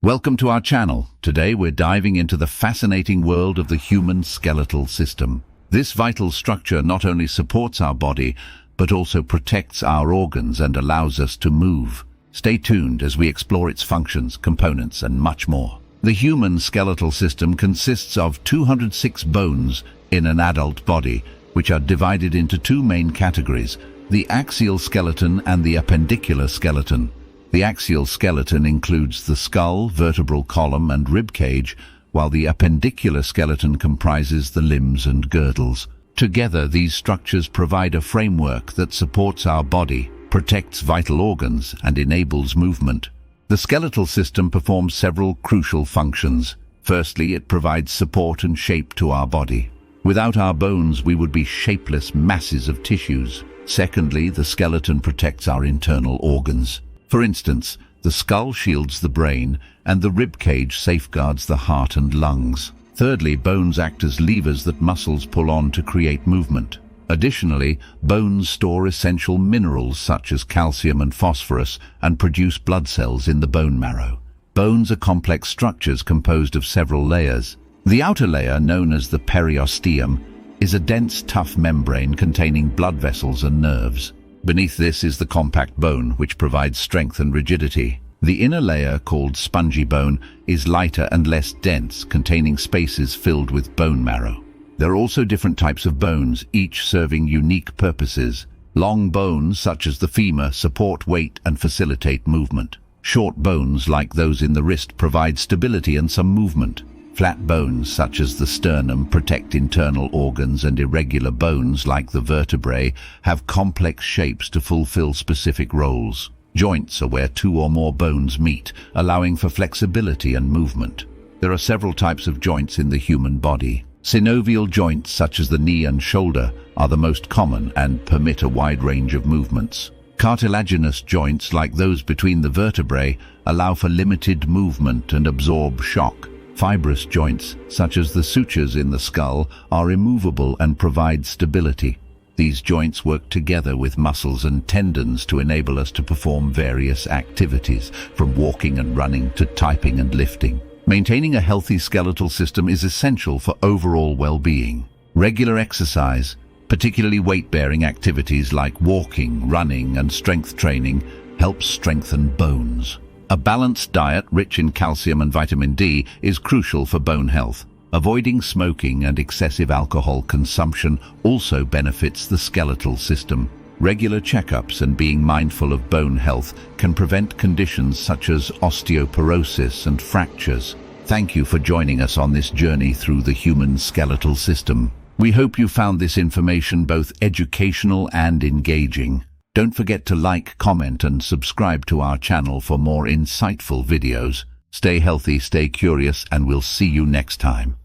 Welcome to our channel. Today we're diving into the fascinating world of the human skeletal system. This vital structure not only supports our body, but also protects our organs and allows us to move. Stay tuned as we explore its functions, components, and much more. The human skeletal system consists of 206 bones in an adult body, which are divided into two main categories, the axial skeleton and the appendicular skeleton. The axial skeleton includes the skull, vertebral column, and rib cage, while the appendicular skeleton comprises the limbs and girdles. Together, these structures provide a framework that supports our body, protects vital organs, and enables movement. The skeletal system performs several crucial functions. Firstly, it provides support and shape to our body. Without our bones, we would be shapeless masses of tissues. Secondly, the skeleton protects our internal organs. For instance, the skull shields the brain, and the rib cage safeguards the heart and lungs. Thirdly, bones act as levers that muscles pull on to create movement. Additionally, bones store essential minerals such as calcium and phosphorus and produce blood cells in the bone marrow. Bones are complex structures composed of several layers. The outer layer, known as the periosteum, is a dense, tough membrane containing blood vessels and nerves. Beneath this is the compact bone, which provides strength and rigidity. The inner layer, called spongy bone, is lighter and less dense, containing spaces filled with bone marrow. There are also different types of bones, each serving unique purposes. Long bones, such as the femur, support weight and facilitate movement. Short bones, like those in the wrist, provide stability and some movement. Flat bones, such as the sternum, protect internal organs, and irregular bones, like the vertebrae, have complex shapes to fulfill specific roles. Joints are where two or more bones meet, allowing for flexibility and movement. There are several types of joints in the human body. Synovial joints, such as the knee and shoulder, are the most common and permit a wide range of movements. Cartilaginous joints, like those between the vertebrae, allow for limited movement and absorb shock. Fibrous joints, such as the sutures in the skull, are immovable and provide stability. These joints work together with muscles and tendons to enable us to perform various activities, from walking and running to typing and lifting. Maintaining a healthy skeletal system is essential for overall well-being. Regular exercise, particularly weight-bearing activities like walking, running, and strength training, helps strengthen bones. A balanced diet rich in calcium and vitamin D is crucial for bone health. Avoiding smoking and excessive alcohol consumption also benefits the skeletal system. Regular checkups and being mindful of bone health can prevent conditions such as osteoporosis and fractures. Thank you for joining us on this journey through the human skeletal system. We hope you found this information both educational and engaging. Don't forget to like, comment, and subscribe to our channel for more insightful videos. Stay healthy, stay curious, and we'll see you next time.